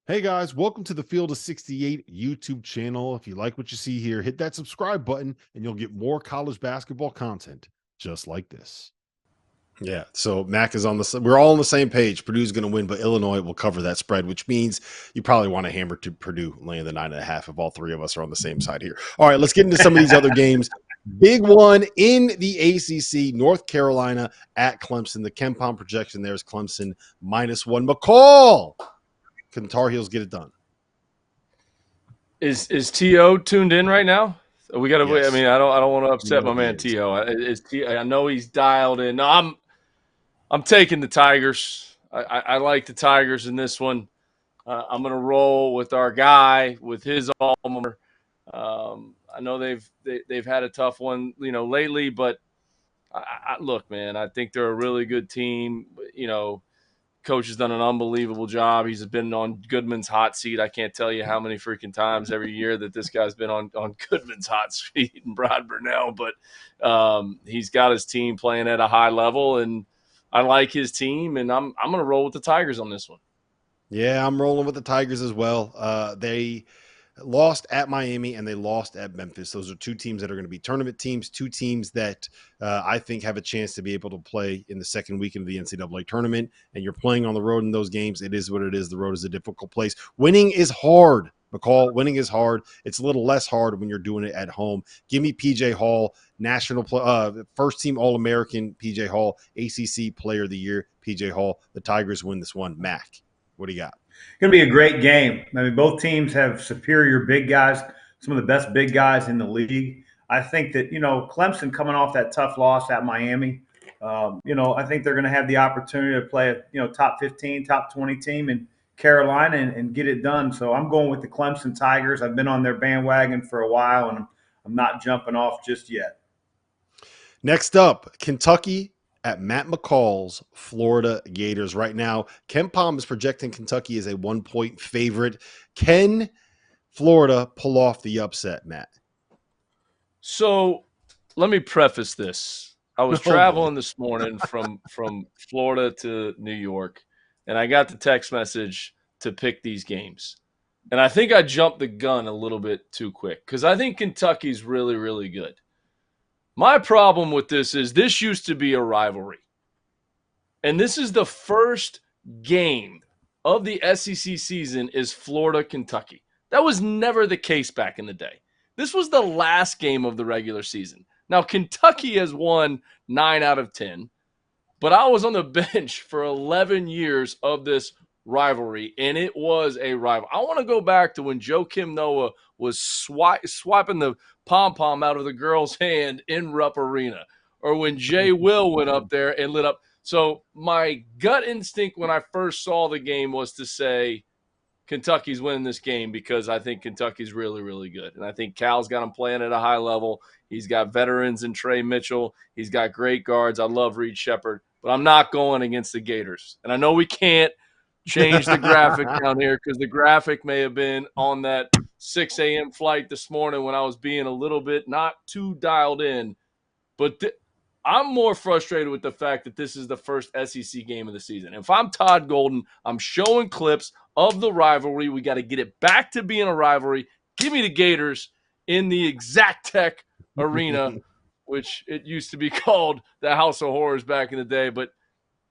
Hey guys, welcome to the Field of 68 YouTube channel. If you like what you see here, hit that subscribe button and you'll get more college basketball content just like this. Yeah, so Mac is on we're all on the same page. Purdue's going to win, but Illinois will cover that spread, which means you probably want to hammer to Purdue laying the 9.5 if all three of us are on the same side here. All right, let's get into some of these other games. Big one in the ACC, North Carolina at Clemson. The KenPom projection there is Clemson -1. McCall. Can Tar Heels get it done? Is To tuned in right now? We got to wait. I Yes. mean, I don't want to upset my man Is. To. I know he's dialed in. No, I'm taking the Tigers. I like the Tigers in this one. I'm going to roll with our guy with his alma mater. I know they've had a tough one, lately, but look, man, I think they're a really good team. Coach has done an unbelievable job. He's been on Goodman's hot seat. I can't tell you how many freaking times every year that this guy's been on Goodman's hot seat and Brad Burnell, but he's got his team playing at a high level, and I like his team, and I'm going to roll with the Tigers on this one. Yeah, I'm rolling with the Tigers as well. They lost at Miami and they lost at Memphis. Those are two teams that are going to be tournament teams, two teams that I think have a chance to be able to play in the second weekend of the NCAA tournament. And you're playing on the road in those games. It is what it is. The road is a difficult place. Winning is hard, McCall. Winning is hard. It's a little less hard when you're doing it at home. Give me PJ Hall, first team All-American PJ Hall, ACC Player of the Year PJ Hall. The Tigers win this one. Mac, what do you got? It's going to be a great game. I mean, both teams have superior big guys, some of the best big guys in the league. I think that, Clemson coming off that tough loss at Miami, I think they're going to have the opportunity to play a, top 15, top 20 team in Carolina and get it done. So I'm going with the Clemson Tigers. I've been on their bandwagon for a while, and I'm not jumping off just yet. Next up, Kentucky at Matt McCall's Florida Gators. Right now, KenPom is projecting Kentucky as a 1-point favorite. Can Florida pull off the upset, Matt? So let me preface this. I was traveling this morning from Florida to New York, and I got the text message to pick these games. And I think I jumped the gun a little bit too quick because I think Kentucky's really, really good. My problem with this is this used to be a rivalry. And this is the first game of the SEC season is Florida-Kentucky. That was never the case back in the day. This was the last game of the regular season. Now, Kentucky has won 9 out of 10, but I was on the bench for 11 years of this rivalry, and it was a rival. I want to go back to when Joakim Noah was swiping the pom-pom out of the girl's hand in Rupp Arena, or when Jay Will went up there and lit up. So my gut instinct when I first saw the game was to say Kentucky's winning this game because I think Kentucky's really, really good. And I think Cal's got them playing at a high level. He's got veterans in Trey Mitchell. He's got great guards. I love Reed Shepherd. But I'm not going against the Gators. And I know we can't change the graphic down here because the graphic may have been on that 6 a.m. flight this morning when I was being a little bit not too dialed in. But I'm more frustrated with the fact that this is the first SEC game of the season. If I'm Todd Golden, I'm showing clips of the rivalry. We got to get it back to being a rivalry. Give me the Gators in the Exact Tech Arena, which it used to be called the House of Horrors back in the day. But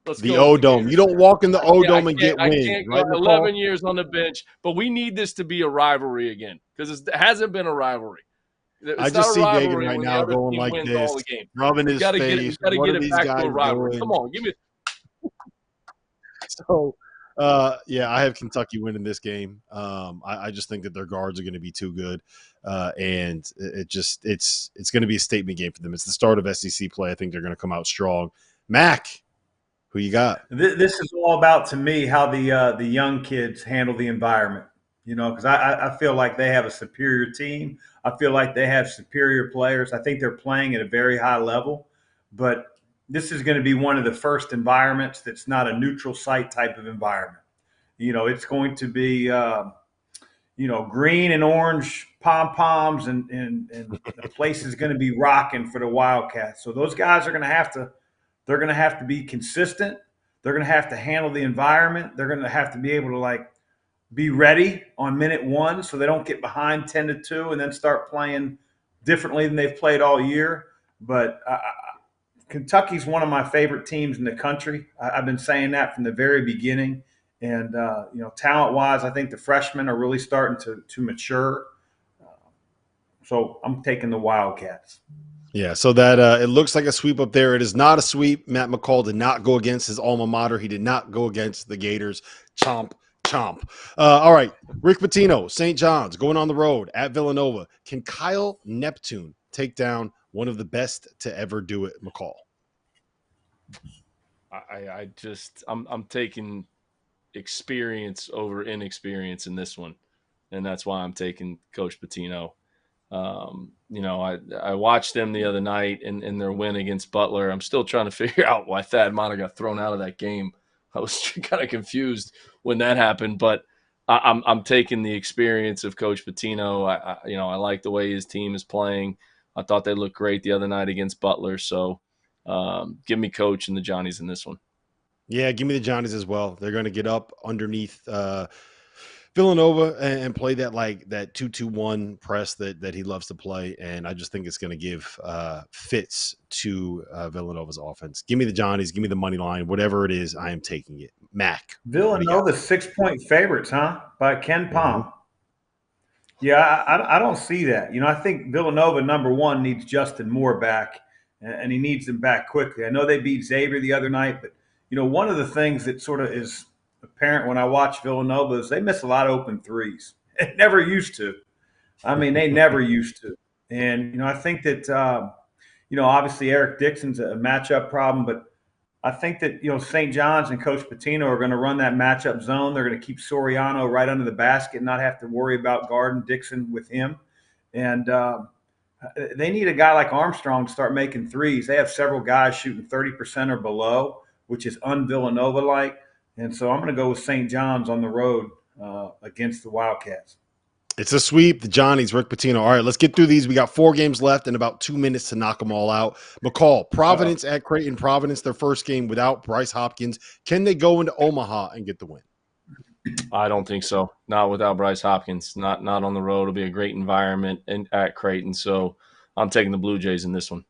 let's go. The O-Dome. You don't walk in the O-Dome and get wings. I can't go 11 years on the bench, but we need this to be a rivalry again because it hasn't been a rivalry. I just see Dagan right now going like this, rubbing his face. We got to get it back to a rivalry. Come on, give me. So, I have Kentucky winning this game. I just think that their guards are going to be too good, and it's going to be a statement game for them. It's the start of SEC play. I think they're going to come out strong. Mac, who you got? This is all about, to me, how the young kids handle the environment. Because I feel like they have a superior team. I feel like they have superior players. I think they're playing at a very high level. But this is going to be one of the first environments that's not a neutral site type of environment. It's going to be, green and orange pom-poms, and the place is going to be rocking for the Wildcats. So those guys are going to have to be consistent. They're going to have to handle the environment. They're going to have to be able to, be ready on minute 1 so they don't get behind 10-2 and then start playing differently than they've played all year. But Kentucky's one of my favorite teams in the country. I've been saying that from the very beginning. And, talent-wise, I think the freshmen are really starting to mature. So I'm taking the Wildcats. Yeah, so that it looks like a sweep up there. It is not a sweep. Matt McCall did not go against his alma mater. He did not go against the Gators. Chomp, chomp. All right, Rick Pitino, St. John's, going on the road at Villanova. Can Kyle Neptune take down one of the best to ever do it, McCall? I'm taking experience over inexperience in this one, and that's why I'm taking Coach Pitino. I watched them the other night in their win against Butler. I'm still trying to figure out why Thad Matta got thrown out of that game. I was kind of confused when that happened, but I'm taking the experience of Coach Pitino. I like the way his team is playing. I thought they looked great the other night against Butler. So give me Coach and the Johnnies in this one. Yeah, give me the Johnnies as well. They're going to get up underneath Villanova and play that 2-2-1 press that he loves to play, and I just think it's going to give fits to Villanova's offense. Give me the Johnnies, give me the money line, whatever it is, I am taking it. Mac, Villanova's 6-point favorites, huh? By Ken Palm. Mm-hmm. Yeah, I don't see that. I think Villanova, number one, needs Justin Moore back, and he needs him back quickly. I know they beat Xavier the other night, but one of the things that sort of is apparent when I watch Villanova is they miss a lot of open threes. It never used to. I mean, they never used to. And, I think that, obviously Eric Dixon's a matchup problem, but I think that, St. John's and Coach Pitino are going to run that matchup zone. They're going to keep Soriano right under the basket and not have to worry about guarding Dixon with him. And they need a guy like Armstrong to start making threes. They have several guys shooting 30% or below, which is un-Villanova-like. And so I'm going to go with St. John's on the road against the Wildcats. It's a sweep. The Johnnies, Rick Pitino. All right, let's get through these. We got 4 games left and about 2 minutes to knock them all out. McCall, Providence at Creighton. Providence, their first game without Bryce Hopkins. Can they go into Omaha and get the win? I don't think so. Not without Bryce Hopkins. Not on the road. It'll be a great environment at Creighton. So I'm taking the Blue Jays in this one.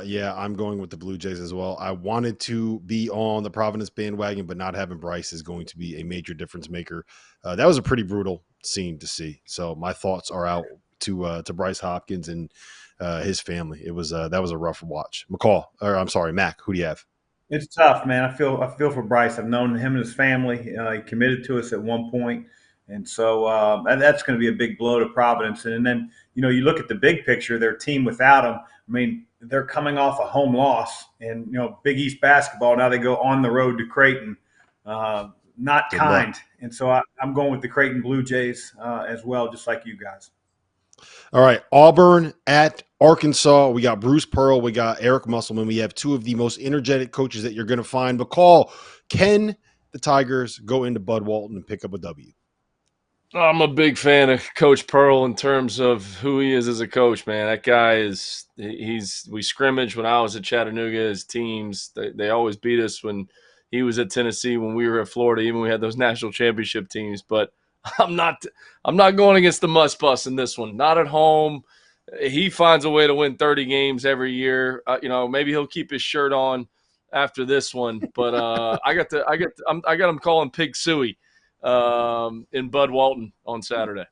Yeah, I'm going with the Blue Jays as well. I wanted to be on the Providence bandwagon, but not having Bryce is going to be a major difference maker. That was a pretty brutal scene to see. So my thoughts are out to Bryce Hopkins and his family. It was that was a rough watch. Mac, who do you have? It's tough, man. I feel for Bryce. I've known him and his family. He committed to us at one point. And so that's going to be a big blow to Providence. And then, you look at the big picture, their team without him. I mean, they're coming off a home loss and, Big East basketball. Now they go on the road to Creighton. Not good kind. Luck. And so I'm going with the Creighton Blue Jays as well, just like you guys. All right. Auburn at Arkansas. We got Bruce Pearl. We got Eric Musselman. We have 2 of the most energetic coaches that you're going to find. McCall, can the Tigers go into Bud Walton and pick up a W? I'm a big fan of Coach Pearl in terms of who he is as a coach, man. That guy we scrimmaged when I was at Chattanooga. His teams, they always beat us when he was at Tennessee, when we were at Florida, even when we had those national championship teams. But I'm not going against the must bus in this one. Not at home. He finds a way to win 30 games every year. Maybe he'll keep his shirt on after this one. But I got him calling Pig Suey in Bud Walton on Saturday.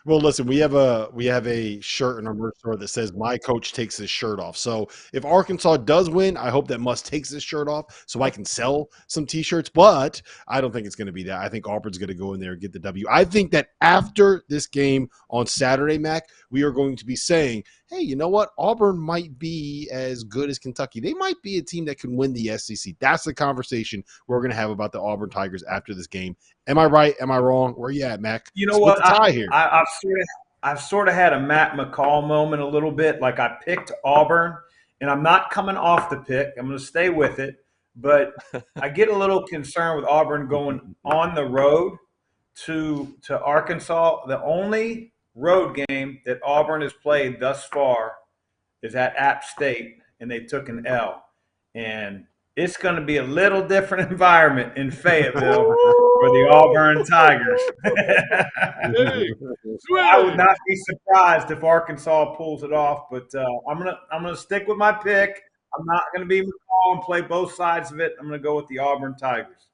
Well, listen, we have a shirt in our merch store that says "My coach takes his shirt off." So if Arkansas does win, I hope that Muss takes his shirt off so I can sell some T-shirts. But I don't think it's going to be that. I think Auburn's going to go in there and get the W. I think that after this game on Saturday, Mac, we are going to be saying, hey, you know what? Auburn might be as good as Kentucky. They might be a team that can win the SEC. That's the conversation we're going to have about the Auburn Tigers after this game. Am I right? Am I wrong? Where you at, Mac? You know what? The tie here. I've sort of had a Matt McCall moment a little bit. Like I picked Auburn, and I'm not coming off the pick. I'm going to stay with it. But I get a little concerned with Auburn going on the road to Arkansas. The only road game that Auburn has played thus far is at App State, and they took an L. And it's going to be a little different environment in Fayetteville. for the Auburn Tigers. Hey, I would not be surprised if Arkansas pulls it off, but I'm gonna stick with my pick. I'm not gonna be McCall and play both sides of it. I'm gonna go with the Auburn Tigers.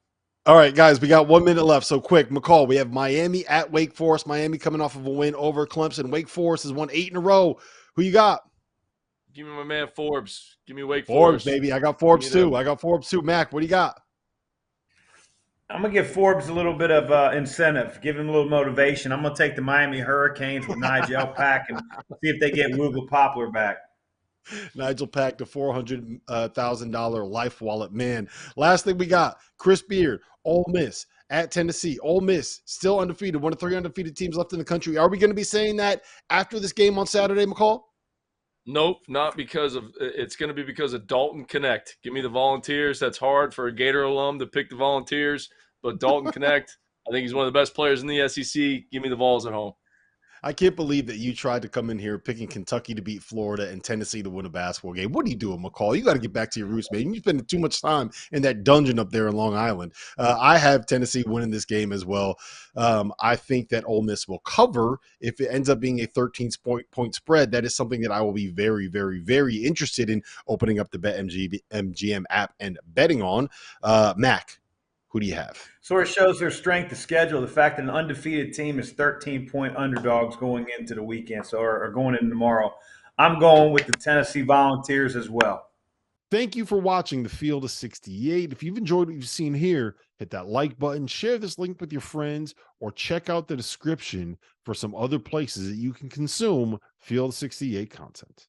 All right, guys, we got 1 minute left. So quick, McCall, we have Miami at Wake Forest. Miami coming off of a win over Clemson. Wake Forest has won 8 in a row. Who you got? Give me my man Forbes. Give me Wake Forbes, Forest. baby. I got Forbes too. Mac, what do you got? I'm gonna give Forbes a little bit of incentive, give him a little motivation. I'm gonna take the Miami Hurricanes with Nigel Pack and see if they get Woogle Poplar back. Nigel Pack, the $400,000 life wallet, man. Last thing we got, Chris Beard, Ole Miss at Tennessee. Ole Miss still undefeated, one of 3 undefeated teams left in the country. Are we going to be saying that after this game on Saturday, McCall? Nope, not because of – it's going to be because of Dalton Connect. Give me the Volunteers. That's hard for a Gator alum to pick the Volunteers, but Dalton Connect, I think he's one of the best players in the SEC. Give me the Vols at home. I can't believe that you tried to come in here picking Kentucky to beat Florida and Tennessee to win a basketball game. What are you doing, McCall? You got to get back to your roots, man. You spend too much time in that dungeon up there in Long Island. I have Tennessee winning this game as well. I think that Ole Miss will cover if it ends up being a 13-point spread. That is something that I will be very, very, very interested in opening up the BetMGM app and betting on. Mac, who do you have? Sort of shows their strength of schedule. The fact that an undefeated team is 13-point underdogs going into the weekend, or going into tomorrow. I'm going with the Tennessee Volunteers as well. Thank you for watching the Field of 68. If you've enjoyed what you've seen here, hit that like button, share this link with your friends, or check out the description for some other places that you can consume Field of 68 content.